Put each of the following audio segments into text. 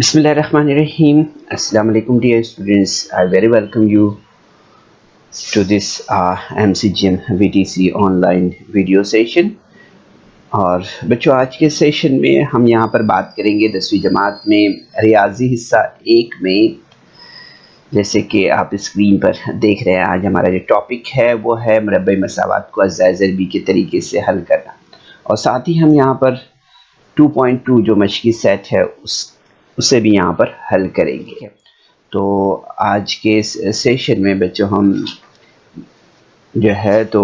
Bismillahirrahmanirrahim. Assalamu alaikum dear students. I very welcome you to this MCGM VTC online video session. और बच्चों आज के session में हम यहाँ पर बात करेंगे 10वीं जमात में रियाजी हिस्सा 1 में। जैसे कि आप स्क्रीन पर देख रहे हैं, आज हमारा जो टॉपिक है वो है मुरब्बे मसावात को अज़्ज़ा ज़रबी के तरीके से हल करना। और साथ ही हम यहाँ पर 2.2 जो मशक़ी सेट है उसे भी यहाँ पर हल करेंगे। तो आज के इस सेशन में बच्चों हम जो है तो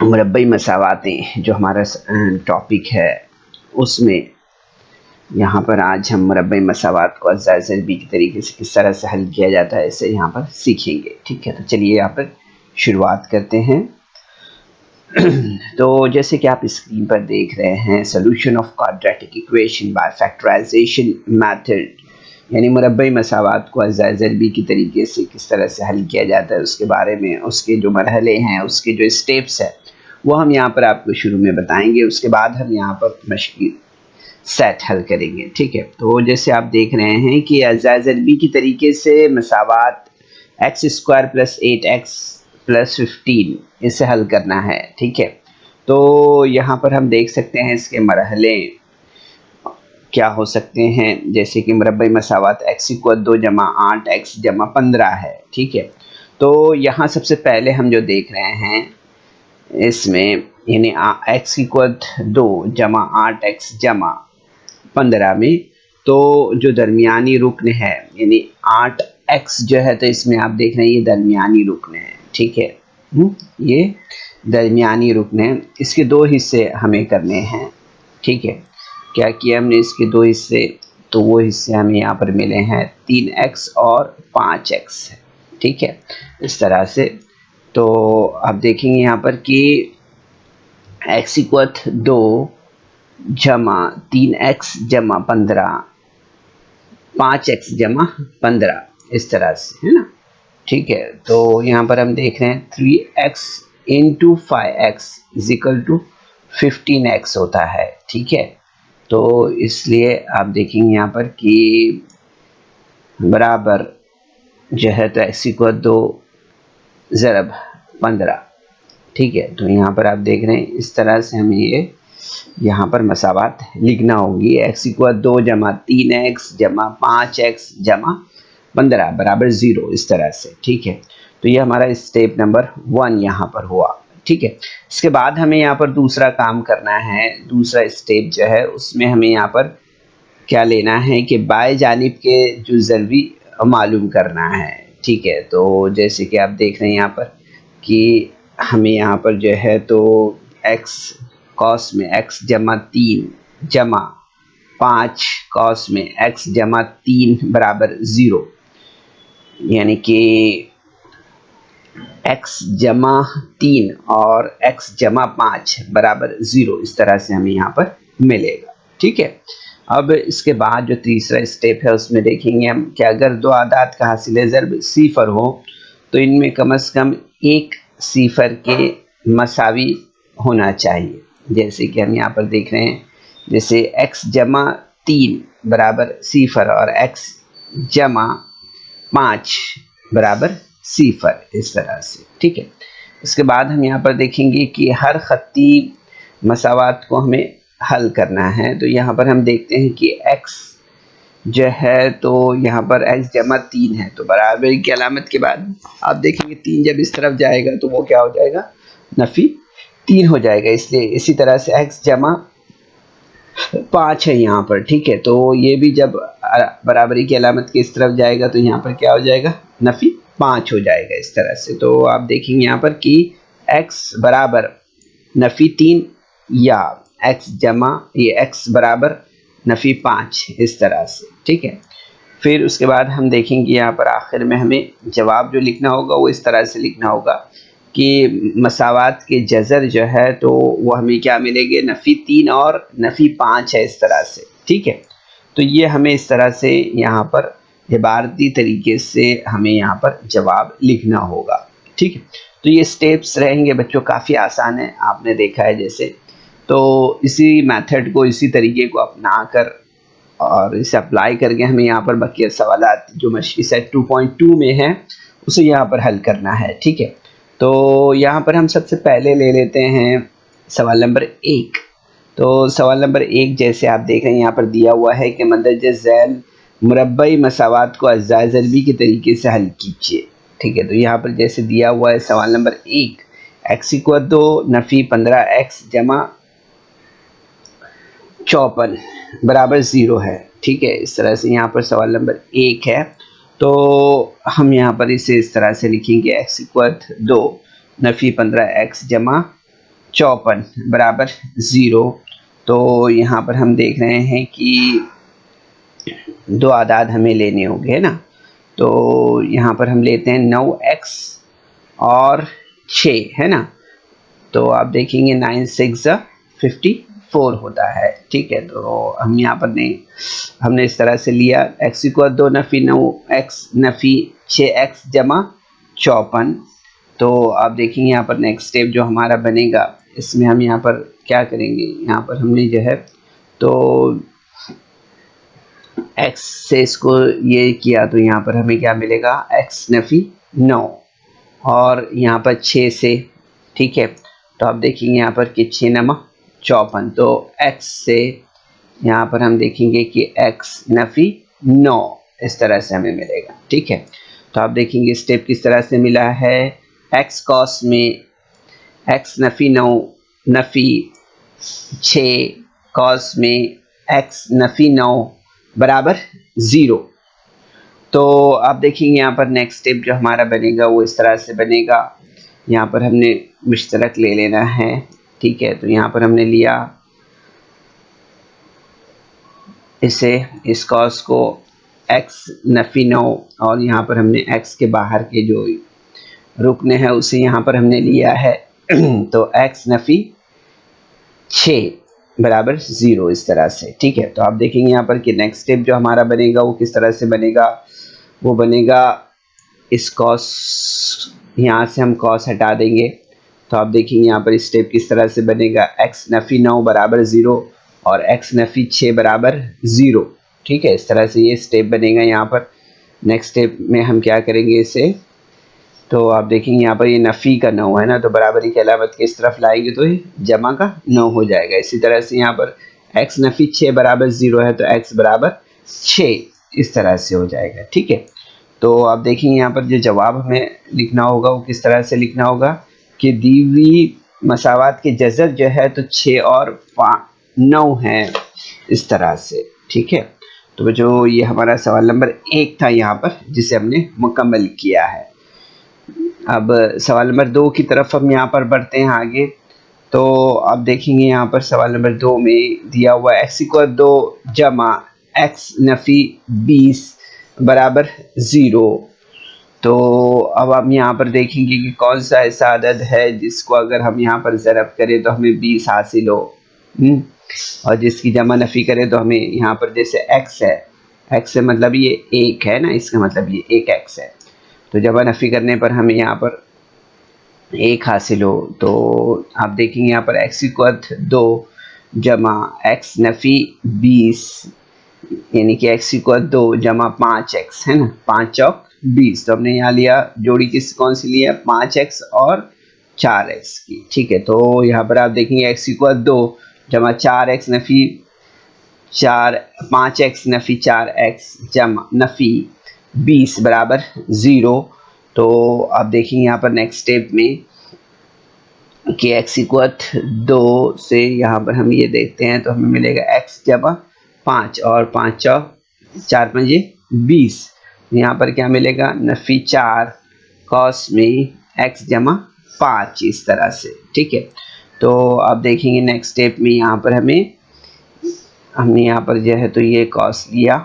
मुरब्बई मसावातें जो हमारा टॉपिक है उसमें यहाँ पर आज हम मुरब्बई मसावात को अज़्ज़ा ज़रबी के तरीके से किस तरह से हल किया जाता है इसे यहाँ पर सीखेंगे। ठीक है, तो चलिए यहाँ पर शुरुआत करते हैं। तो जैसे कि आप स्क्रीन पर देख रहे हैं, solution of quadratic equation by factorisation method, यानी मुरब्बई मसावात को अज़्ज़ा ज़रबी के तरीके से किस तरह से हल किया जाता है उसके बारे में, उसके जो मरहले हैं, उसके जो स्टेप्स हैं वो हम यहाँ पर आपको शुरू में बताएंगे। उसके बाद हम यहाँ पर मशक़ी सेट हल करेंगे। ठीक है, तो जैसे आप देख रहे हैं कि अज़्ज़ा ज़रबी के तरीके से मसावात x² + 8x + 15 इसे हल करना है। ठीक है, तो यहाँ पर हम देख सकते हैं इसके मरहले क्या हो सकते हैं। जैसे कि मुरब्बई मसावात x = 2 + 8x + 15 है। ठीक है, तो यहाँ सबसे पहले हम जो देख रहे हैं इसमें यानी x = 2 + 8x + 15 में तो जो दरमियानी रुकन है यानी 8x जो है, तो इसमें आप देख रहे हैं ये दरमियानी रुकन है। ठीक है, ये दरमियानी रुकन है। इसके दो हिस्से हमें करने हैं। ठीक है, क्या किया हमने, इसके दो हिस्से, तो वो हिस्से हमें यहाँ पर मिले हैं 3x और 5x। ठीक है, इस तरह से तो आप देखेंगे यहाँ पर कि x = 2 + 3x + 15 5x + 15 इस तरह से, है ना। ठीक है, तो यहाँ पर हम देख रहे हैं 3x × 5x = 15x होता है। ठीक है, तो इसलिए आप देखेंगे यहाँ पर कि बराबर जो है तो x = 2 ज़रब 15। ठीक है, तो यहाँ पर आप देख रहे हैं इस तरह से हमें ये यहाँ पर मसावात लिखना होगी। x = 2 + 3x + 5x + 15 = 0 इस तरह से। ठीक है, तो ये हमारा स्टेप नंबर 1 यहाँ पर हुआ। ठीक है, इसके बाद हमें यहाँ पर दूसरा काम करना है। दूसरा स्टेप जो है उसमें हमें यहाँ पर क्या लेना है कि बाएं जानिब के जो ज़रबी मालूम करना है। ठीक है, तो जैसे कि आप देख रहे हैं यहाँ पर कि हमें यहाँ पर जो है तो x cos में x + 3 + 5 cos में x + 3 = 0, यानी कि x + 3 और x + 5 = 0 इस तरह से हमें यहाँ पर मिलेगा। ठीक है, अब इसके बाद जो तीसरा स्टेप है उसमें देखेंगे हम कि अगर दो आदाद का हासिल ज़रब सिफर हो तो इनमें कम से कम एक सिफर के मसावी होना चाहिए। जैसे कि हम यहाँ पर देख रहे हैं, जैसे x + 3 = सिफर और x + 5 = सिफर इस तरह से। ठीक है, इसके बाद हम यहाँ पर देखेंगे कि हर खत्ती मसावात को हमें हल करना है। तो यहाँ पर हम देखते हैं कि x जो है तो यहाँ पर x = 3 है, तो बराबर की अलामत के बाद आप देखेंगे 3 जब इस तरफ जाएगा तो वो क्या हो जाएगा, नफ़ी 3 हो जाएगा। इसलिए इसी तरह से x = 5 है यहाँ पर। ठीक है, तो ये भी जब बराबरी की अलामत के इस तरफ जाएगा तो यहाँ पर क्या हो जाएगा, नफ़ी 5 हो जाएगा इस तरह से। तो आप देखेंगे यहाँ पर कि x बराबर नफ़ी 3 या x बराबर नफ़ी 5 इस तरह से। ठीक है, फिर उसके बाद हम देखेंगे यहाँ पर आखिर में हमें जवाब जो लिखना होगा वो इस तरह से लिखना होगा कि मसावात के जज़र जो है तो वो हमें क्या मिलेंगे, नफ़ी 3 और नफ़ी 5 है इस तरह से। ठीक है, तो ये हमें इस तरह से यहाँ पर इबारती तरीके से हमें यहाँ पर जवाब लिखना होगा। ठीक है, तो ये स्टेप्स रहेंगे बच्चों, काफ़ी आसान है, आपने देखा है जैसे। तो इसी मेथड को, इसी तरीके को अपना कर और इसे अप्लाई करके हमें यहाँ पर बकिया सवालात जो मशक़ी सेट 2.2 में है उसे यहाँ पर हल करना है। ठीक है, तो यहाँ पर हम सबसे पहले ले लेते हैं सवाल नंबर 1। तो सवाल नंबर 1 जैसे आप देख रहे हैं यहाँ पर दिया हुआ है कि मंदरजे झैल मुरब्बई मसावात को अज़्ज़ाए ज़रबी के तरीके से हल कीजिए। ठीक है, तो यहाँ पर जैसे दिया हुआ है सवाल नंबर 1, x = 2 नफ़ी 15x जमा 54 बराबर 0 है। ठीक है, इस तरह से यहाँ पर सवाल नंबर 1 है। तो हम यहाँ पर इसे इस तरह से लिखेंगे x = 2 नफ़ी 15x जमा 54 बराबर 0। तो यहाँ पर हम देख रहे हैं कि दो आदाद हमें लेने होंगे, है ना। तो यहाँ पर हम लेते हैं 9x और 6, है ना। तो आप देखेंगे 9 × 6 = 54 होता है। ठीक है, तो हम यहाँ पर हमने इस तरह से लिया x = 2 नफ़ी 9x नफ़ी 6x जमा 54। तो आप देखेंगे यहाँ पर नेक्स्ट स्टेप जो हमारा बनेगा, इसमें हम यहाँ पर क्या करेंगे, यहाँ पर हमने जो है तो x से इसको ये किया तो यहाँ पर हमें क्या मिलेगा, x नफ़ी 9 और यहाँ पर 6 से। ठीक है, तो आप देखेंगे यहाँ पर कि 6 × 9 = 54। तो x से यहाँ पर हम देखेंगे कि x नफ़ी 9 इस तरह से हमें मिलेगा। ठीक है, तो आप देखेंगे स्टेप किस तरह से मिला है, x cos में x नफ़ी 9 नफ़ी 6 cos में x नफ़ी 9 बराबर 0। तो आप देखेंगे यहाँ पर नेक्स्ट स्टेप जो हमारा बनेगा वो इस तरह से बनेगा। यहाँ पर हमने मुश्तरक ले लेना है। ठीक है, तो यहाँ पर हमने लिया इसे इस cos को x नफ़ी 9 और यहाँ पर हमने x के बाहर के जो रुकने हैं उसे यहाँ पर हमने लिया है तो x नफ़ी 6 बराबर 0 इस तरह से। ठीक है, तो आप देखेंगे यहाँ पर कि नेक्स्ट स्टेप जो हमारा बनेगा वो किस तरह से बनेगा, वो बनेगा इस cos, यहाँ से हम cos हटा देंगे। तो आप देखेंगे यहाँ पर स्टेप किस तरह से बनेगा, x नफ़ी 9 बराबर 0 और x नफ़ी 6 बराबर 0। ठीक है, इस तरह से ये स्टेप बनेगा। यहाँ पर नेक्स्ट स्टेप में हम क्या करेंगे इसे, तो आप देखेंगे यहाँ पर ये नफ़ी का 9 है ना, तो बराबरी की अलामत किस तरफ लाएंगे तो ये जमा का 9 हो जाएगा। इसी तरह से यहाँ पर x नफ़ी 6 बराबर 0 है तो x बराबर 6 इस तरह से हो जाएगा। ठीक है, तो आप देखेंगे यहाँ पर जो जवाब हमें लिखना होगा वो किस तरह से लिखना होगा कि दी हुई मसावात के जज़र जो है तो 6 और 9 है इस तरह से। ठीक है, तो जो ये हमारा सवाल नंबर 1 था यहाँ पर जिसे हमने मुकम्मल किया है। अब सवाल नंबर 2 की तरफ हम यहाँ पर बढ़ते हैं आगे। तो आप देखेंगे यहाँ पर सवाल नंबर 2 में दिया हुआ x = 2 जमा x नफ़ी 20 बराबर 0। तो अब हम यहाँ पर देखेंगे कि कौन सा ऐसा अदद है जिसको अगर हम यहाँ पर ज़रब करें तो हमें 20 हासिल हो, और जिसकी जमा नफ़ी करें तो हमें यहाँ पर जैसे x है, x से मतलब ये 1 है ना, इसका मतलब ये 1x है। तो जमा नफ़ी करने पर हमें यहाँ पर 1 हासिल हो। तो आप देखेंगे यहाँ पर x = 2 जमा x नफ़ी 20 यानी कि x = 2 जमा 5x है ना, 5 चौक 20। तो हमने यहाँ लिया जोड़ी कौन सी ली है, 5x और 4x की। ठीक है, तो यहाँ पर आप देखेंगे x = 2 जमा 4x नफ़ी 4 5x नफ़ी 4x जमा नफ़ी 20 बराबर 0। तो आप देखेंगे यहाँ पर नेक्स्ट स्टेप में कि x = 2 से यहाँ पर हम ये देखते हैं तो हमें मिलेगा x जमा 5 और 5 चौक 4 5 20। यहाँ पर क्या मिलेगा, नफ़ी 4 cos में x जमा 5 इस तरह से। ठीक है, तो आप देखेंगे नेक्स्ट स्टेप में यहाँ पर हमने यहाँ पर जो है तो ये cos लिया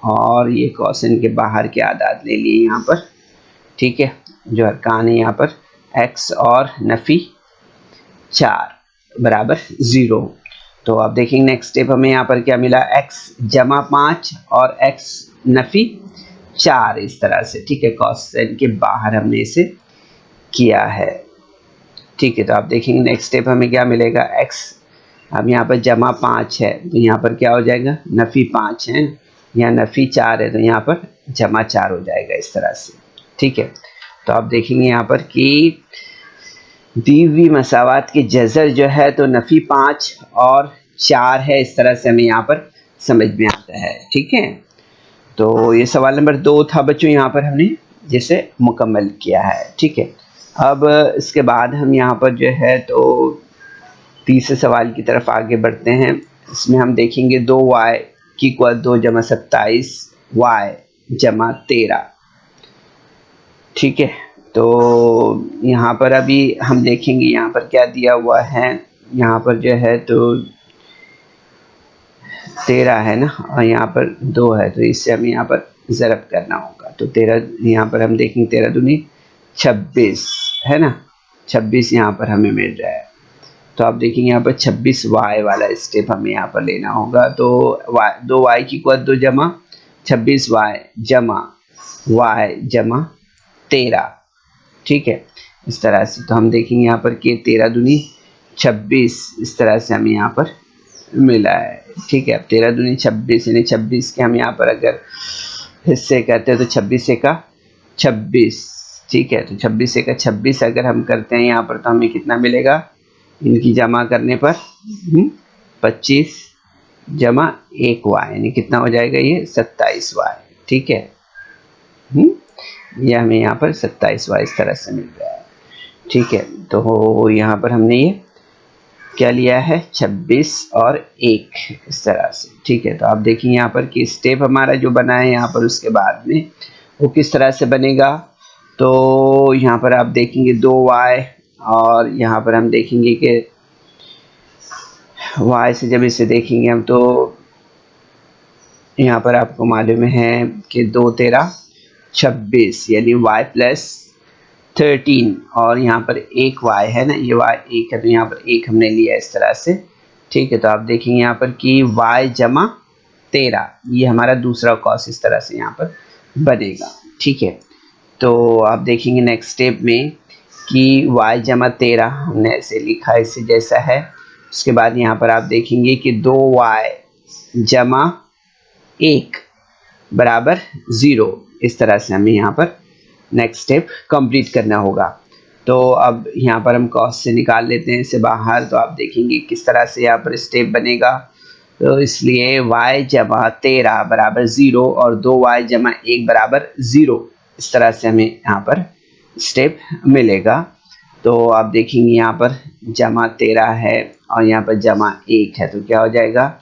और ये cosine के बाहर के आदाद ले लिए यहाँ पर। ठीक है, जो अरकान है यहाँ पर x और नफ़ी 4 बराबर 0। तो आप देखेंगे नेक्स्ट स्टेप हमें यहाँ पर क्या मिला, x जमा 5 और x नफ़ी 4 इस तरह से। ठीक है, cosine के बाहर हमने इसे किया है। ठीक है, तो आप देखेंगे नेक्स्ट स्टेप हमें क्या मिलेगा, x अब यहाँ पर जमा 5 है तो यहाँ पर क्या हो जाएगा, नफ़ी 5 है, यहाँ नफ़ी 4 है तो यहाँ पर जमा 4 हो जाएगा इस तरह से। ठीक है, तो आप देखेंगे यहाँ पर कि दी हुई मसावात की जज़र जो है तो नफ़ी 5 और 4 है, इस तरह से हमें यहाँ पर समझ में आता है। ठीक है, तो ये सवाल नंबर 2 था बच्चों, यहाँ पर हमने जिसे मुकम्मल किया है। ठीक है, अब इसके बाद हम यहाँ पर जो है तो तीसरे सवाल की तरफ आगे बढ़ते हैं। इसमें हम देखेंगे 2y की इक्वल 2 जमा 27 y जमा 13। ठीक है, तो यहाँ पर अभी हम देखेंगे यहाँ पर क्या दिया हुआ है, यहाँ पर जो है तो 13 है ना, और यहाँ पर 2 है, तो इससे हमें यहाँ पर ज़रब करना होगा। तो 13 यहाँ पर हम देखेंगे 13 दूनी 26 है ना, 26 यहाँ पर हमें मिल रहा है। तो आप देखेंगे यहाँ पर 26 वाई वाला स्टेप हमें यहाँ पर लेना होगा। तो 2y की इक्वल 2 जमा 26 वाई जमा y जमा 13। ठीक है, इस तरह से तो हम देखेंगे यहाँ पर कि 13 दूनी 26, इस तरह से हमें यहाँ पर मिला है। ठीक है, अब 13 दूनी 26 यानी 26 के हम यहाँ पर अगर हिस्से करते हैं तो 26 का 26। ठीक है, तो 26 का 26 अगर हम करते हैं यहाँ पर तो हमें कितना मिलेगा, इनकी जमा करने पर 25 जमा 1 वाई यानी कितना हो जाएगा, ये 27 वाई। ठीक है, ये हमें यहाँ पर 27 वाई इस तरह से मिल रहा है। ठीक है, तो यहाँ पर हमने ये क्या लिया है, 26 और 1 इस तरह से। ठीक है, तो आप देखेंगे यहाँ पर कि स्टेप हमारा जो बना है यहाँ पर उसके बाद में वो किस तरह से बनेगा। तो यहाँ पर आप देखेंगे 2y और यहाँ पर हम देखेंगे कि y से जब इसे देखेंगे हम तो यहाँ पर आपको मालूम है कि 2 13 26 यानी y प्लस 13 और यहाँ पर 1 y है ना, ये y 1 है तो यहाँ पर 1 हमने लिया इस तरह से। ठीक है, तो आप देखेंगे यहाँ पर कि y जमा 13 ये हमारा दूसरा कॉस इस तरह से यहाँ पर बनेगा। ठीक है, तो आप देखेंगे नेक्स्ट स्टेप में कि y जमा 13 हमने ऐसे लिखा इससे जैसा है। उसके बाद यहाँ पर आप देखेंगे कि 2y जमा 1 बराबर 0, इस तरह से हमें यहाँ पर नेक्स्ट स्टेप कंप्लीट करना होगा। तो अब यहाँ पर हम कॉस से निकाल लेते हैं इसे बाहर। तो आप देखेंगे किस तरह से यहाँ पर स्टेप बनेगा। तो इसलिए y जमा 13 बराबर 0 और 2y जमा 1 बराबर 0, इस तरह से हमें यहाँ पर स्टेप मिलेगा। तो आप देखेंगे यहाँ पर जमा 13 है और यहाँ पर जमा 1 है तो क्या हो जाएगा,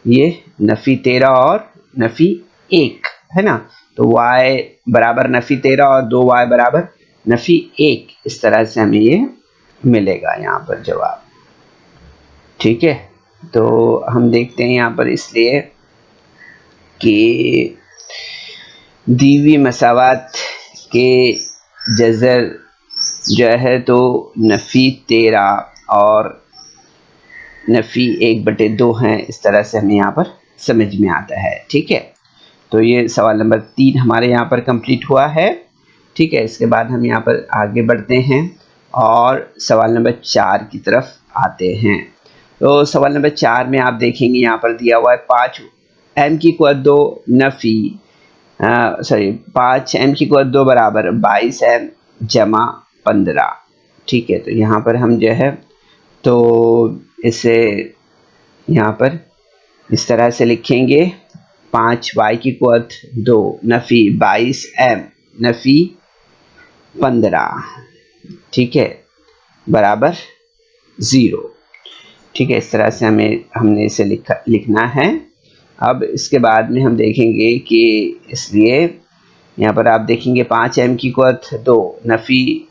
ये नफ़ी 13 और नफ़ी 1 है ना। तो y बराबर नफ़ी 13 और 2y बराबर नफ़ी 1, इस तरह से हमें ये मिलेगा यहाँ पर जवाब। ठीक है, तो हम देखते हैं यहाँ पर इसलिए कि दी हुई मसावात के जज़र जो है तो नफ़ी 13 और नफ़ी 1/2 हैं, इस तरह से हमें यहाँ पर समझ में आता है। ठीक है, तो ये सवाल नंबर 3 हमारे यहाँ पर कंप्लीट हुआ है। ठीक है, इसके बाद हम यहाँ पर आगे बढ़ते हैं और सवाल नंबर 4 की तरफ आते हैं। तो सवाल नंबर 4 में आप देखेंगे यहाँ पर दिया हुआ है 5m की इक्वल 2 नफ़ी 5m की इक्वल 2 बराबर 22m जमा 15। ठीक है, तो यहाँ पर हम जो है तो इसे यहाँ पर इस तरह से लिखेंगे 5y की इक्वल 2 नफ़ी 22m नफ़ी 15। ठीक है, बराबर 0। ठीक है, इस तरह से हमने इसे लिखना है। अब इसके बाद में हम देखेंगे कि इसलिए यहाँ पर आप देखेंगे 5m की इक्वल 2 नफ़ी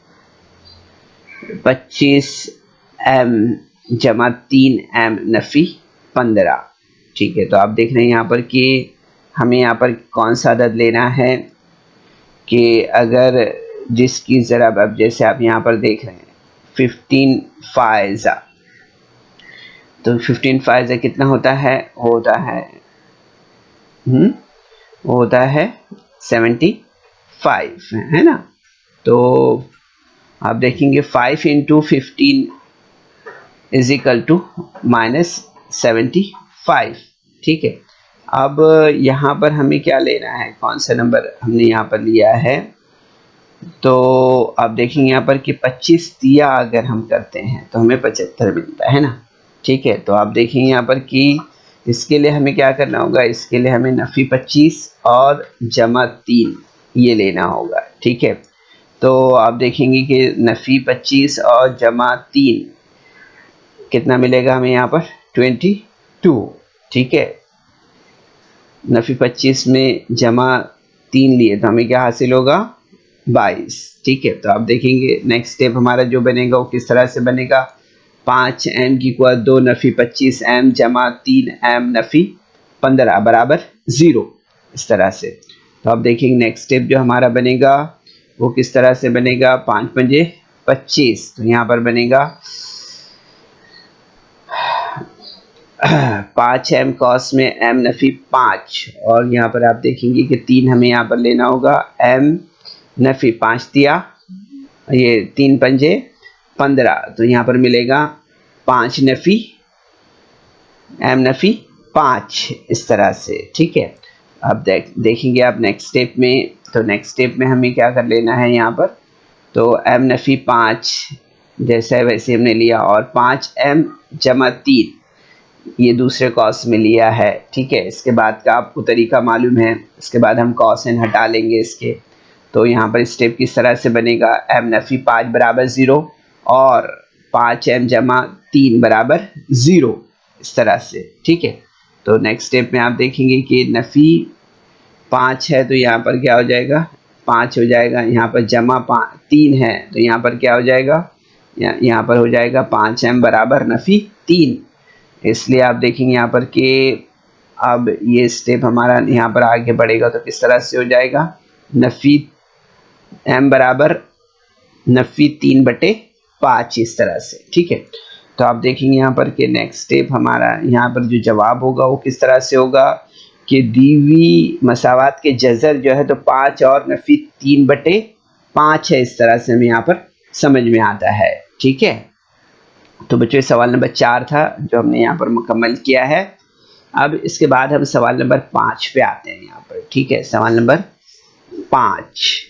25m जमा 3m नफ़ी 15। ठीक है, तो आप देख रहे हैं यहाँ पर कि हमें यहाँ पर कौन सा अदद लेना है कि अगर जिसकी ज़रब अब जैसे आप यहाँ पर देख रहे हैं 15 फाइज़ा, तो 15 फाइज़ा कितना होता है, होता है 75 है ना। तो आप देखेंगे 5 × 15 इज इक्वल टू -75। ठीक है, अब यहाँ पर हमें क्या लेना है, कौन सा नंबर हमने यहाँ पर लिया है, तो आप देखेंगे यहाँ पर कि 25 दिया अगर हम करते हैं तो हमें 75 मिलता है ना। ठीक है, तो आप देखेंगे यहाँ पर कि इसके लिए हमें क्या करना होगा, इसके लिए हमें नफ़ी 25 और जमा 3 ये लेना होगा। ठीक है, तो आप देखेंगे कि नफ़ी 25 और जमा 3 कितना मिलेगा हमें यहाँ पर 22। ठीक है, नफ़ी 25 में जमा 3 लिए तो हमें क्या हासिल होगा 22। ठीक है, तो आप देखेंगे नेक्स्ट स्टेप हमारा जो बनेगा वो किस तरह से बनेगा, 5m की इक्वल 2 नफ़ी 25m जमा 3m नफ़ी 15 बराबर 0, इस तरह से। तो आप देखेंगे नेक्स्ट स्टेप जो हमारा बनेगा वो किस तरह से बनेगा, 5 पंजे 25, तो यहाँ पर बनेगा 5m कॉस में m नफ़ी 5, और यहाँ पर आप देखेंगे कि 3 हमें यहाँ पर लेना होगा, m नफ़ी 5 दिया, ये 3 पंजे 15, तो यहाँ पर मिलेगा 5 नफ़ी m नफ़ी 5, इस तरह से। ठीक है, अब देखेंगे आप नेक्स्ट स्टेप में, तो नेक्स्ट स्टेप में हमें क्या कर लेना है यहाँ पर, तो m नफ़ी 5 जैसा है वैसे हमने लिया, और 5m जमा 3 ये दूसरे कॉस में लिया है। ठीक है, इसके बाद का आपको तरीका मालूम है, इसके बाद हम कॉस एन हटा लेंगे इसके। तो यहाँ पर स्टेप किस तरह से बनेगा, m नफ़ी 5 बराबर 0 और 5m जमा 3 बराबर 0, इस तरह से। ठीक है, तो नेक्स्ट स्टेप में आप देखेंगे कि नफ़ी 5 है तो यहाँ पर क्या हो जाएगा 5 हो जाएगा, यहाँ पर जमा 3 है तो यहाँ पर क्या हो जाएगा, यहाँ पर हो जाएगा 5m बराबर नफ़ी 3। इसलिए आप देखेंगे यहाँ पर कि अब ये स्टेप हमारा यहाँ पर आगे बढ़ेगा तो किस तरह से हो जाएगा, नफ़ी m बराबर नफ़ी 3/5, इस तरह से। ठीक है, तो आप देखेंगे यहाँ पर कि नेक्स्ट स्टेप हमारा यहाँ पर जो जवाब होगा वो किस तरह से होगा कि दी हुई मसावात के जज़र जो है तो 5 और नफ़ी 3/5 है, इस तरह से हमें यहाँ पर समझ में आता है। ठीक है, तो बच्चों सवाल नंबर 4 था जो हमने यहाँ पर मुकम्मल किया है। अब इसके बाद हम सवाल नंबर 5 पे आते हैं यहाँ पर। ठीक है, सवाल नंबर 5,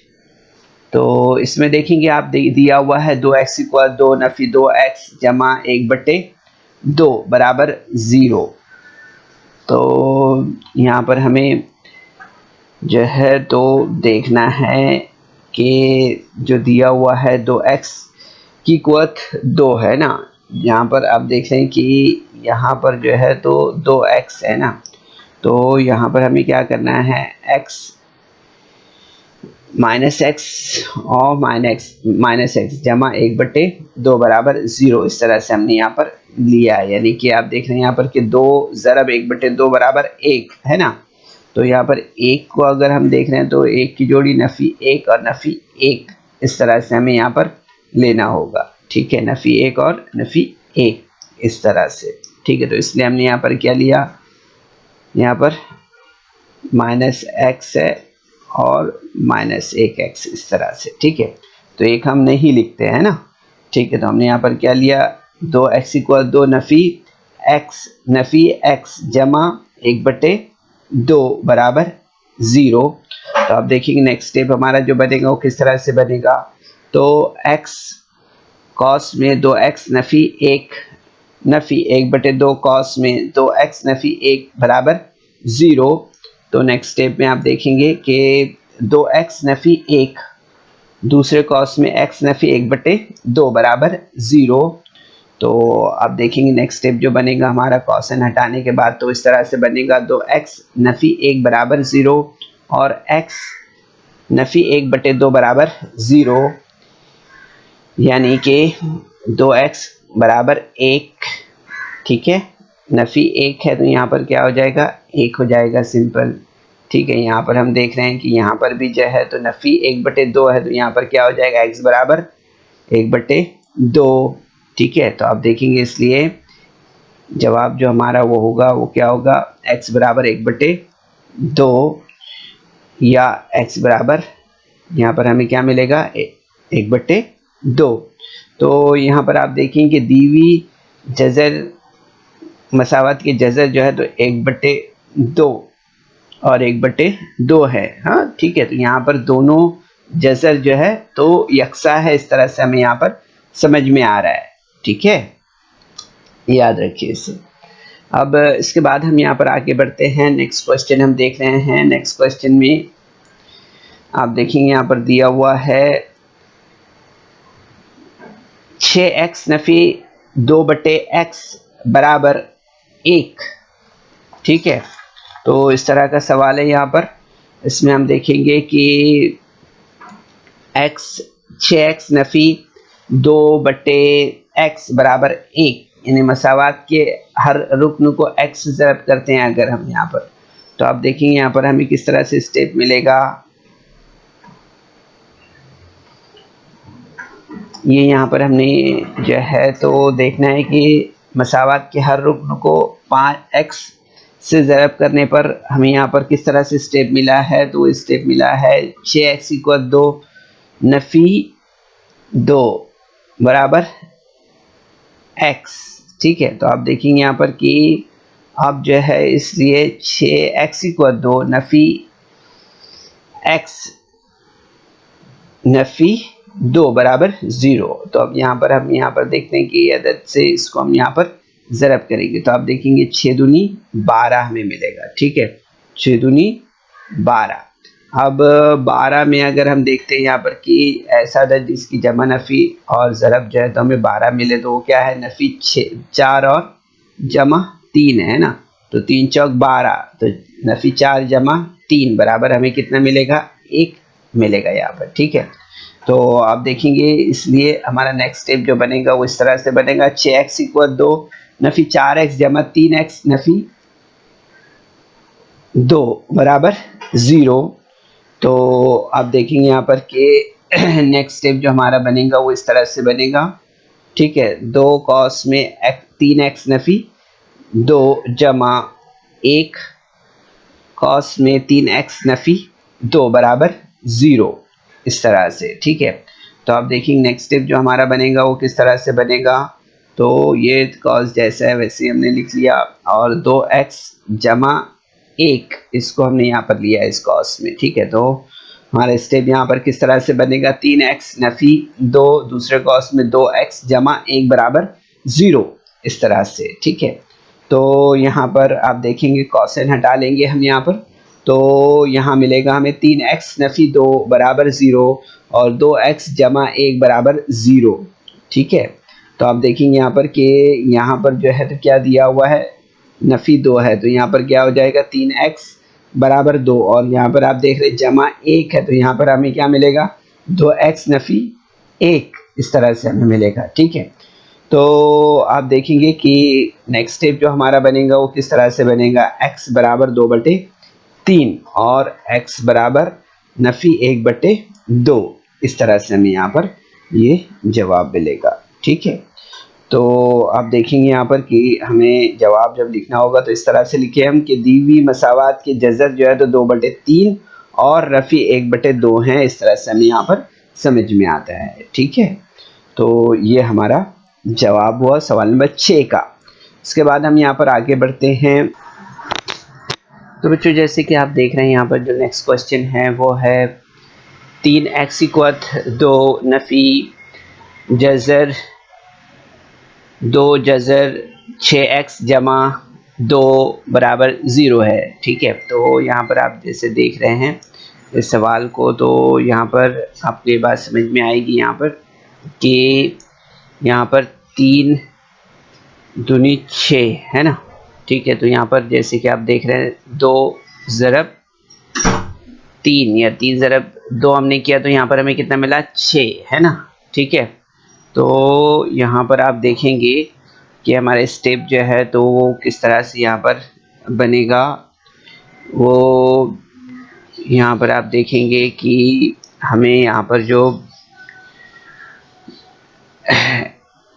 तो इसमें देखेंगे आप दिया हुआ है 2x इक्वल 2 नफ़ी 2x जमा 1/2 बराबर 0। तो यहाँ पर हमें जो है तो देखना है कि जो दिया हुआ है 2x की कुवत 2 है ना, यहाँ पर आप देख रहे हैं कि यहाँ पर जो है तो 2x है ना, तो यहाँ पर हमें क्या करना है, x और माइनस एक्स जमा 1/2 बराबर 0, इस तरह से हमने यहाँ पर लिया है। यानी कि आप देख रहे हैं यहाँ पर कि 2 ज़रब 1/2 बराबर 1 है ना, तो यहाँ पर 1 को अगर हम देख रहे हैं तो 1 की जोड़ी नफ़ी 1 और नफ़ी 1, इस तरह से हमें यहाँ पर लेना होगा। ठीक है, नफ़ी 1 और नफ़ी 1, इस तरह से। ठीक है, तो इसलिए हमने यहाँ पर क्या लिया, यहाँ पर -x है और -1x, इस तरह से। ठीक है, तो एक हम नहीं लिखते हैं ना। ठीक है, तो हमने यहाँ पर क्या लिया, 2x इक्वल 2 नफ़ी x जमा 1/2 बराबर 0। तो आप देखेंगे नेक्स्ट स्टेप हमारा जो बनेगा वो किस तरह से बनेगा, तो x कॉस में 2x नफ़ी 1 नफ़ी 1/2 कॉस में 2x नफ़ी 1 बराबर 0। तो नेक्स्ट स्टेप में आप देखेंगे कि 2x नफ़ी 1 दूसरे कॉस में x नफ़ी 1/2 बराबर 0। तो आप देखेंगे नेक्स्ट स्टेप जो बनेगा हमारा कॉसन हटाने के बाद तो इस तरह से बनेगा, 2x नफ़ी 1 बराबर 0 और x नफ़ी 1/2 बराबर 0, यानी कि 2x बराबर 1। ठीक है, नफ़ी 1 है तो यहाँ पर क्या हो जाएगा, 1 हो जाएगा, सिंपल। ठीक है, यहाँ पर हम देख रहे हैं कि यहाँ पर भी जो है तो नफ़ी 1/2 है तो यहाँ पर क्या हो जाएगा, x बराबर 1/2। ठीक है, तो आप देखेंगे इसलिए जवाब जो हमारा वो होगा वो क्या होगा, x बराबर 1/2 या x बराबर यहाँ पर हमें क्या मिलेगा 1/2। तो यहाँ पर आप देखेंगे कि दी हुई जजर मसावत के जजर जो है तो 1/2 और 1/2 है। हाँ ठीक है, तो यहाँ पर दोनों जजर जो है तो यकसा है, इस तरह से हमें यहाँ पर समझ में आ रहा है। ठीक है, याद रखिए इसे। अब इसके बाद हम यहाँ पर आगे बढ़ते हैं, नेक्स्ट क्वेश्चन हम देख रहे हैं। नेक्स्ट क्वेश्चन में आप देखेंगे यहाँ पर दिया हुआ है 6x नफी 2/x बराबर 1। ठीक है, तो इस तरह का सवाल है यहाँ पर। इसमें हम देखेंगे कि 6x नफी 2/x बराबर 1, यानी मसावात के हर रुकन को x से ज़रब करते हैं अगर हम यहाँ पर, तो आप देखेंगे यहाँ पर हमें किस तरह से स्टेप मिलेगा। ये यहाँ पर हमने जो है तो देखना है कि मसावात के हर रुकन को 5x से ज़रब करने पर हमें यहाँ पर किस तरह से स्टेप मिला है। तो स्टेप मिला है 6x = 2 नफ़ी 2 बराबर x। ठीक है, तो आप देखेंगे यहाँ पर कि अब जो है इसलिए 6x = 2 नफ़ी x नफ़ी 2 बराबर 0। तो अब यहाँ पर हम यहाँ पर देखते हैं कि अदद से इसको हम यहाँ पर ज़रब करेंगे, तो आप देखेंगे 6 दूनी 12 हमें मिलेगा। ठीक है, 6 दूनी 12। अब 12 में अगर हम देखते हैं यहाँ पर कि ऐसा अदद जिसकी जमा नफ़ी और ज़रब जो है तो हमें 12 मिले, तो वो क्या है, नफ़ी 4 और जमा 3 है ना, तो 3 चौक 12, तो नफ़ी 4 जमा 3 बराबर हमें कितना मिलेगा, 1 मिलेगा यहाँ पर। ठीक है, तो आप देखेंगे इसलिए हमारा नेक्स्ट स्टेप जो बनेगा वो इस तरह से बनेगा 6x = 2 नफ़ी 4x जमा 3x नफ़ी 2 बराबर 0। तो आप देखेंगे यहाँ पर कि नेक्स्ट स्टेप जो हमारा बनेगा वो इस तरह से बनेगा। ठीक है, 2 cos में 3x नफ़ी 2 जमा 1 cos में 3x नफ़ी 2 बराबर 0, इस तरह से। ठीक है, तो आप देखेंगे नेक्स्ट स्टेप जो हमारा बनेगा वो किस तरह से बनेगा। तो ये cos जैसा है वैसे हमने लिख लिया, और 2x जमा 1 इसको हमने यहाँ पर लिया इस cos में। ठीक है, तो हमारा स्टेप यहाँ पर किस तरह से बनेगा, 3x नफ़ी 2 दूसरे cos में 2x जमा 1 बराबर 0, इस तरह से। ठीक है, तो यहाँ पर आप देखेंगे cosn हटा लेंगे हम यहाँ पर, तो यहाँ मिलेगा हमें 3x नफ़ी 2 बराबर 0 और 2x जमा 1 बराबर 0। ठीक है, तो आप देखेंगे यहाँ पर कि यहाँ पर जो है तो क्या दिया हुआ है, नफ़ी 2 है, तो यहाँ पर क्या हो जाएगा 3x बराबर 2, और यहाँ पर आप देख रहे जमा 1 है, तो यहाँ पर हमें क्या मिलेगा, 2x नफ़ी 1, इस तरह से हमें मिलेगा। ठीक है, तो आप देखेंगे कि नेक्स्ट स्टेप जो हमारा बनेगा वो किस तरह से बनेगा, x बराबर 2/3 और x बराबर नफ़ी 1/2, इस तरह से हमें यहाँ पर ये जवाब मिलेगा। ठीक है, तो आप देखेंगे यहाँ पर कि हमें जवाब जब लिखना होगा तो इस तरह से लिखे हम कि दी हुई मसावात के जज़र जो है तो 2/3 और रफ़ी 1/2 हैं, इस तरह से हमें यहाँ पर समझ में आता है। ठीक है, तो ये हमारा जवाब हुआ सवाल नंबर 6 का। इसके बाद हम यहाँ पर आगे बढ़ते हैं। तो बच्चों जैसे कि आप देख रहे हैं यहाँ पर जो नेक्स्ट क्वेश्चन है वो है 3x = 2 नफ़ी जज़र 2 जज़र 6x जमा 2 बराबर 0 है। ठीक है, तो यहाँ पर आप जैसे देख रहे हैं इस सवाल को, तो यहाँ पर आपको ये बात समझ में आएगी यहाँ पर कि यहाँ पर 3 दूनी 6 है ना। ठीक है, तो यहाँ पर जैसे कि आप देख रहे हैं 2 ज़रब 3 या 3 ज़रब 2 हमने किया, तो यहाँ पर हमें कितना मिला, 6 है ना। ठीक है, तो यहाँ पर आप देखेंगे कि हमारे स्टेप जो है तो वो किस तरह से यहाँ पर बनेगा। वो यहाँ पर आप देखेंगे कि हमें यहाँ पर जो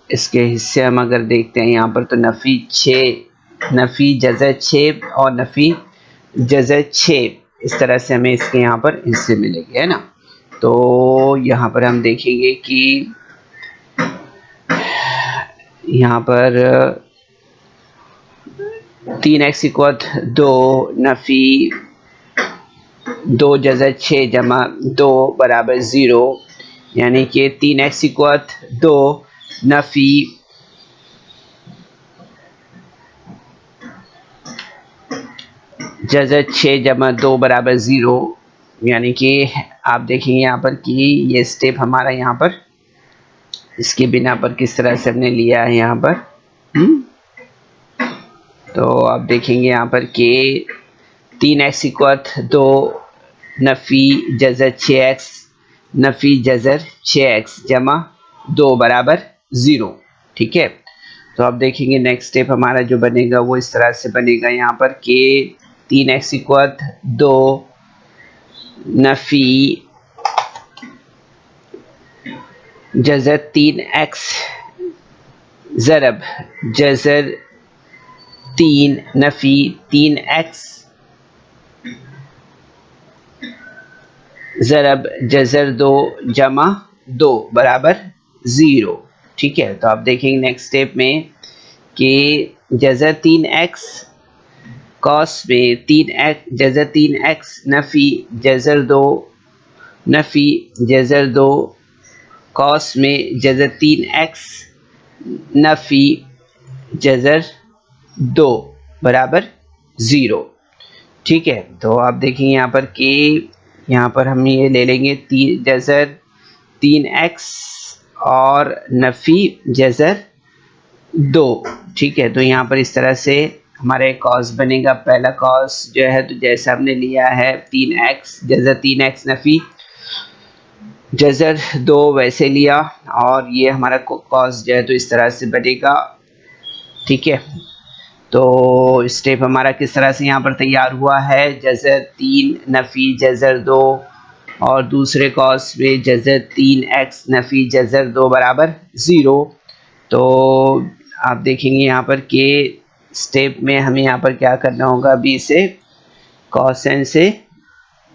इसके हिस्से हम अगर देखते हैं यहाँ पर, तो नफ़ी जज़र 6 और नफ़ी जज़र 6, इस तरह से हमें इसके यहाँ पर हिस्से मिलेंगे, है ना। तो यहाँ पर हम देखेंगे कि यहाँ पर 3x इक्वल 2 नफ़ी 2 जज़र 6 जमा 2 बराबर 0, यानी कि 3x इक्वल 2 नफ़ी जज़र 6 जमा 2 बराबर 0, यानी कि आप देखेंगे यहाँ पर कि ये स्टेप हमारा यहाँ पर इसके बिना पर किस तरह से हमने लिया है यहाँ पर। तो आप देखेंगे यहाँ पर कि 3x इक्वल 2 नफ़ी जज़र 6x नफ़ी जज़र 6x जमा 2 बराबर 0, ठीक है। तो आप देखेंगे नेक्स्ट स्टेप हमारा जो बनेगा वो इस तरह से बनेगा यहाँ पर कि 3x इक्वल 2 नफ़ी जज़र 3x ज़रब जज़र 3 नफ़ी 3x ज़रब जज़र 2 जमा 2 बराबर 0, ठीक है। तो आप देखेंगे नेक्स्ट स्टेप में कि जज़र 3x कॉस में 3x जज़र 3x नफ़ी जज़र 2 नफ़ी जज़र 2 कॉस में जज़र 3x नफ़ी जज़र 2 बराबर 0, ठीक है। तो आप देखेंगे यहाँ पर कि यहाँ पर हम ये ले लेंगे जज़र 3x और नफ़ी जज़र 2, ठीक है। तो यहाँ पर इस तरह से हमारा एक कॉस बनेगा। पहला कॉस जो है तो जैसा हमने लिया है 3x जज़र 3x नफ़ी जज़र 2 वैसे लिया, और ये हमारा कॉस जो है तो इस तरह से बनेगा, ठीक है। तो स्टेप हमारा किस तरह से यहाँ पर तैयार हुआ है, जज़र 3 नफ़ी जज़र 2 और दूसरे कॉस में जज़र 3x नफ़ी जज़र 2 बराबर 0। तो आप देखेंगे यहाँ पर कि स्टेप में हमें यहाँ पर क्या करना होगा, अभी इसे कॉसेन से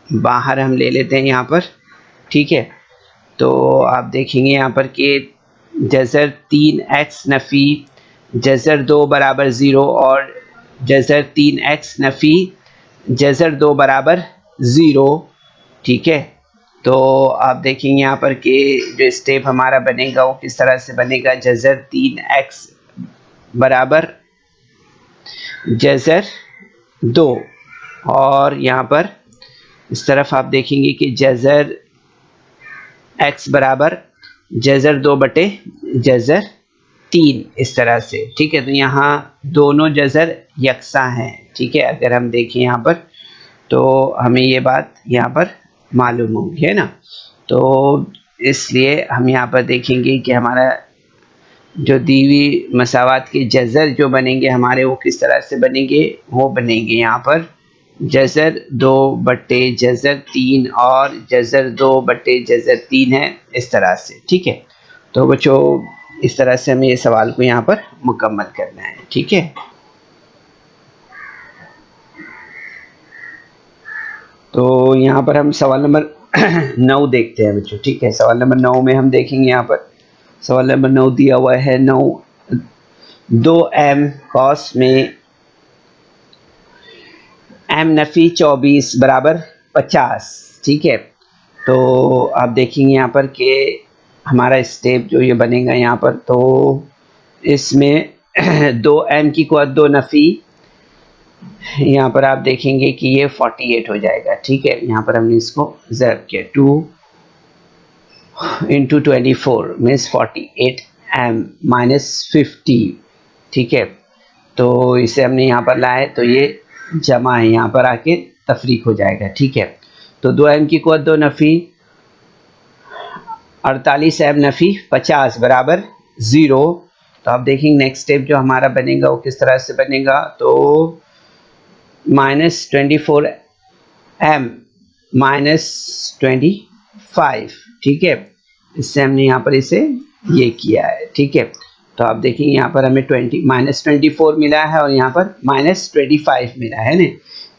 बाहर हम ले लेते हैं यहाँ पर, ठीक है। तो आप देखेंगे यहाँ पर कि जज़र 3x नफ़ी जज़र 2 बराबर 0 और जज़र 3x नफ़ी जज़र 2 बराबर 0, ठीक है। तो आप देखेंगे यहाँ पर कि जो स्टेप हमारा बनेगा वो किस तरह से बनेगा, जज़र 3x बराबर जज़र 2, और यहाँ पर इस तरफ आप देखेंगे कि जज़र x बराबर जज़र 2 बटे जज़र 3, इस तरह से, ठीक है। तो यहाँ दोनों जज़र यकसा हैं, ठीक है। अगर हम देखें यहाँ पर तो हमें ये बात यहाँ पर मालूम होगी, है ना। तो इसलिए हम यहाँ पर देखेंगे कि हमारा जो दी हुई मसावात के जज़र जो बनेंगे हमारे वो किस तरह से बनेंगे, वो बनेंगे यहाँ पर जज़र 2 बटे जज़र 3 और जज़र 2 बटे जज़र 3 है, इस तरह से, ठीक है। तो बच्चों इस तरह से हमें ये सवाल को यहाँ पर मुकम्मल करना है, ठीक है। तो यहाँ पर हम सवाल नंबर 9 देखते हैं बच्चों, ठीक है। सवाल नंबर 9 में हम देखेंगे यहाँ पर सवाल नंबर 9 दिया हुआ है 2m कॉस में m नफ़ी 24 बराबर 50, ठीक है। तो आप देखेंगे यहाँ पर कि हमारा स्टेप जो ये बनेगा यहाँ पर, तो इसमें 2m की कुव्वत 2 नफ़ी, यहाँ पर आप देखेंगे कि ये 48 हो जाएगा, ठीक है। यहाँ पर हमने इसको ज़रब किया 2 × 24 मीन्स 48m माइनस 50, ठीक है। तो इसे हमने यहाँ पर लाए तो ये जमा है, यहाँ पर आके तफरीक हो जाएगा, ठीक है। तो 2m की कुव्वत 2 नफ़ी 48m नफ़ी 50 बराबर 0। तो आप देखेंगे नेक्स्ट स्टेप जो हमारा बनेगा वो किस तरह से बनेगा, तो -24m माइनस 25, ठीक है। इससे हमने यहाँ पर इसे ये किया है, ठीक है। तो आप देखेंगे यहाँ पर हमें -24 मिला है और यहाँ पर -25 मिला है ना,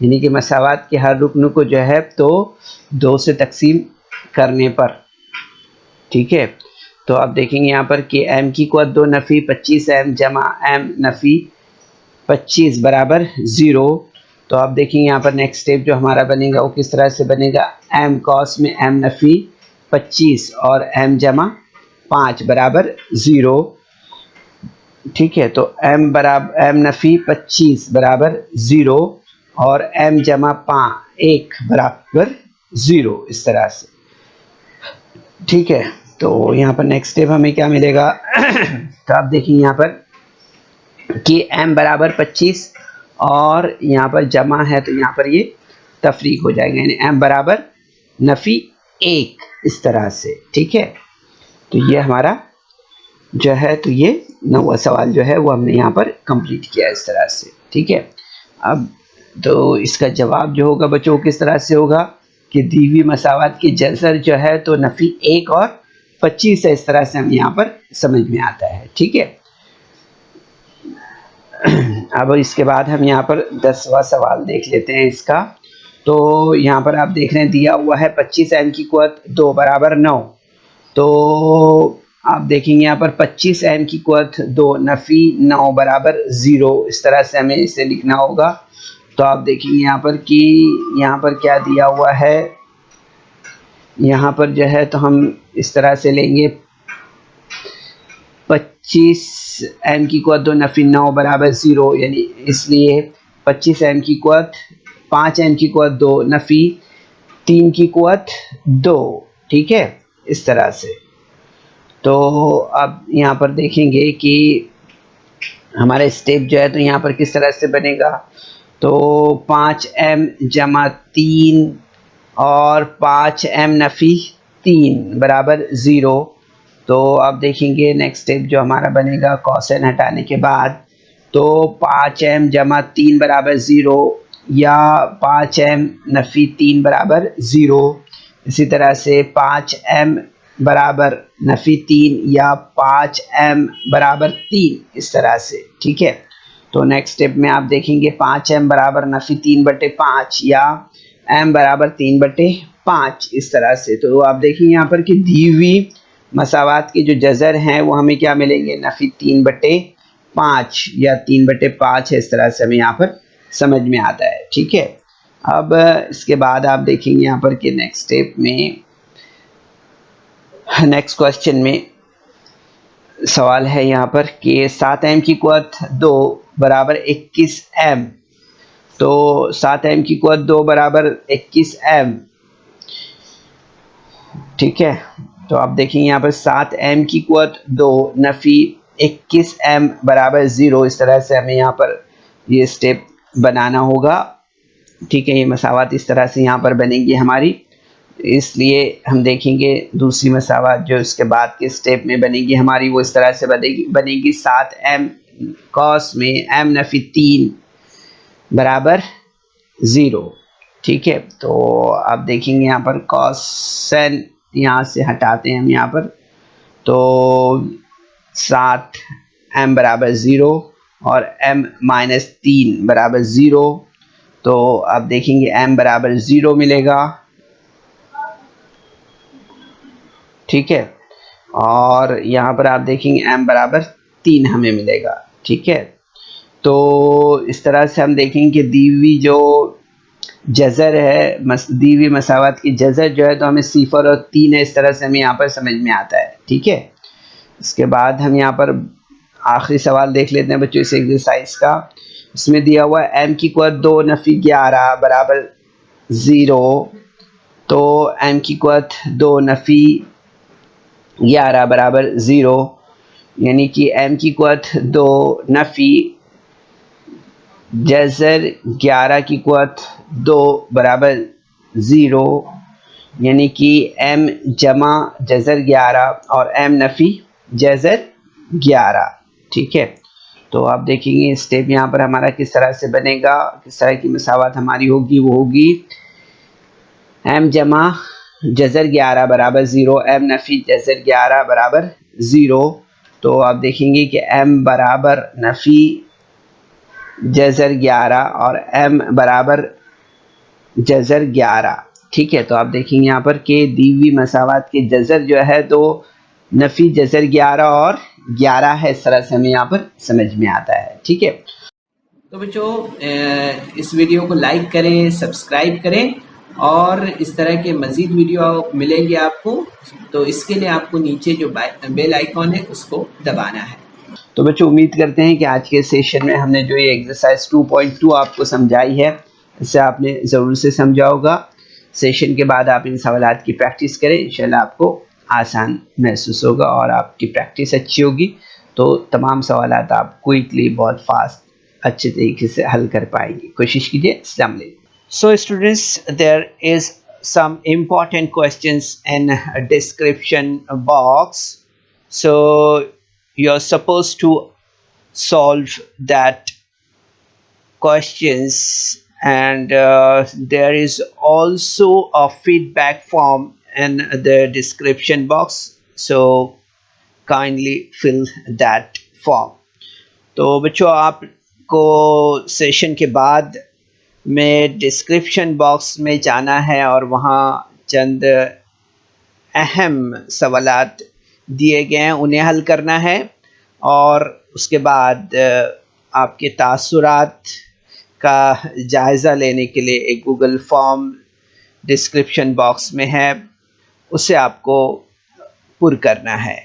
यानी कि मसावात के हर रुकन को जो है तो 2 से तकसीम करने पर, ठीक है। तो आप देखेंगे यहाँ पर कि m की कुव्वत 2 नफ़ी 25m जमा m नफ़ी 25 बराबर 0। तो आप देखेंगे यहाँ पर नेक्स्ट स्टेप जो हमारा बनेगा वो किस तरह से बनेगा, m कॉस में m नफ़ी 25 और m जमा 5 बराबर 0। ठीक है, तो m बराबर m नफ़ी 25 बराबर 0 और m जमा 1 बराबर 0, इस तरह से। ठीक है, तो यहाँ पर नेक्स्ट स्टेप हमें क्या मिलेगा तो आप देखिए यहाँ पर कि m बराबर 25 और यहाँ पर जमा है तो यहाँ पर ये तफरीक हो जाएगा, यानी m बराबर नफ़ी 1, इस तरह से। ठीक है, तो ये हमारा जो है, तो ये 9वां सवाल जो है वो हमने यहाँ पर कंप्लीट किया इस तरह से। ठीक है, अब तो इसका जवाब जो होगा बच्चों किस तरह से होगा कि दी हुई मसावत की जज़र जो है तो नफ़ी 1 और 25 है, इस तरह से हम यहाँ पर समझ में आता है। ठीक है, अब इसके बाद हम यहाँ पर 10वां सवाल देख लेते हैं इसका। तो यहाँ पर आप देख रहे हैं दिया हुआ है 25m की कुव्वत 2 बराबर 9। तो आप देखेंगे यहाँ पर 25m की कुव्वत 2 नफ़ी 9 बराबर 0, इस तरह से हमें इसे लिखना होगा। तो आप देखेंगे यहाँ पर कि यहाँ पर क्या दिया हुआ है, यहाँ पर जो है तो हम इस तरह से लेंगे 25m की कुव्वत 2 नफ़ी 9 बराबर 0, यानी इसलिए 25m की कुव्वत 5m की कुव्वत 2 नफ़ी 3 की कुव्वत 2। ठीक है, इस तरह से। तो अब यहाँ पर देखेंगे कि हमारा स्टेप जो है तो यहाँ पर किस तरह से बनेगा, तो 5m जमा 3 और 5m नफ़ी 3 बराबर 0। तो अब देखेंगे नेक्स्ट स्टेप जो हमारा बनेगा कॉसेन हटाने के बाद, तो 5m जमा 3 बराबर 0 या 5m नफ़ी 3 बराबर 0। इसी तरह से 5m बराबर नफ़ी 3 या 5m बराबर 3, इस तरह से। ठीक है, तो नेक्स्ट स्टेप में आप देखेंगे 5m बराबर नफ़ी 3/5 या m बराबर 3/5, इस तरह से। तो आप देखेंगे यहाँ पर कि दी हुई मसावात के जो जज़र हैं वो हमें क्या मिलेंगे, नफ़ी 3/5 या 3/5 है, इस तरह से हमें यहाँ पर समझ में आता है। ठीक है, अब इसके बाद आप देखेंगे यहाँ पर कि नेक्स्ट स्टेप में, नेक्स्ट क्वेश्चन में सवाल है यहाँ पर कि 7m की कुव्वत 2 बराबर 21m। तो 7m की कुव्वत 2 बराबर 21m। ठीक है, तो आप देखेंगे यहाँ पर 7m की कुव्वत 2 नफ़ी 21m बराबर 0, इस तरह से हमें यहाँ पर ये स्टेप बनाना होगा। ठीक है, ये मसावत इस तरह से यहाँ पर बनेगी हमारी, इसलिए हम देखेंगे दूसरी मसावत जो इसके बाद के स्टेप में बनेगी हमारी वो इस तरह से बनेगी 7m कॉस में m नफ़ी 3 बराबर 0। ठीक है, तो आप देखेंगे यहाँ पर कॉसेन यहाँ से हटाते हैं हम यहाँ पर, तो 7m बराबर 0 और m माइनस 3 बराबर 0। तो आप देखेंगे m बराबर 0 मिलेगा। ठीक है, और यहाँ पर आप देखेंगे m बराबर 3 हमें मिलेगा। ठीक है, तो इस तरह से हम देखेंगे कि दी हुई जो जज़र है, दी हुई मसावत की जज़र जो है तो हमें 0 और 3 है, इस तरह से हमें यहाँ पर समझ में आता है। ठीक है, इसके बाद हम यहाँ पर आखिरी सवाल देख लेते हैं बच्चों इस एक्सरसाइज का। इसमें दिया हुआ है m की कुव्वत 2 नफ़ी 11 बराबर 0। तो m की कुव्वत 2 नफ़ी 11 बराबर 0, यानी कि m की कुव्वत 2 नफ़ी जज़र 11 की कुव्वत 2 बराबर 0, यानी कि m जमा जज़र 11 और m नफ़ी जज़र 11। ठीक है, तो आप देखेंगे स्टेप यहाँ पर हमारा किस तरह से बनेगा, किस तरह की मसावत हमारी होगी, वो होगी m जमा जज़र 11 बराबर 0, m नफ़ी जज़र 11 बराबर 0। तो आप देखेंगे कि m बराबर नफ़ी जज़र 11 और m बराबर जज़र 11। ठीक है, तो आप देखेंगे यहाँ पर कि दी हुई मसावत के जज़र जो है तो नफी जजर 11 और 11 है, इस तरह से हमें यहाँ पर समझ में आता है। ठीक है, तो बच्चों इस वीडियो को लाइक करें, सब्सक्राइब करें और इस तरह के मज़ीद वीडियो मिलेंगे आपको। तो इसके लिए आपको नीचे जो बेल आइकॉन है उसको दबाना है। तो बच्चों उम्मीद करते हैं कि आज के सेशन में हमने जो ये एक्सरसाइज 2.2 आपको समझाई है, इससे आपने ज़रूर से समझा होगा। सेशन के बाद आप इन सवालात की प्रैक्टिस करें, इंशाल्लाह आपको आसान महसूस होगा और आपकी प्रैक्टिस अच्छी होगी तो तमाम सवालात आप क्विकली, बहुत फास्ट, अच्छे तरीके से हल कर पाएंगे। कोशिश कीजिए। अस्सलाम वालेकुम। So students, there is some important questions in a description box. So you're supposed to solve that questions, and there is also a feedback form in the description box. So kindly fill that form. तो बच्चों आपको session के बाद में description box में जाना है और वहाँ चंद अहम सवालात दिए गए हैं, उन्हें हल करना है और उसके बाद आपके तासुरात का जायज़ा लेने के लिए एक गूगल फॉर्म डिस्क्रिप्शन बॉक्स में है, उसे आपको पुर करना है।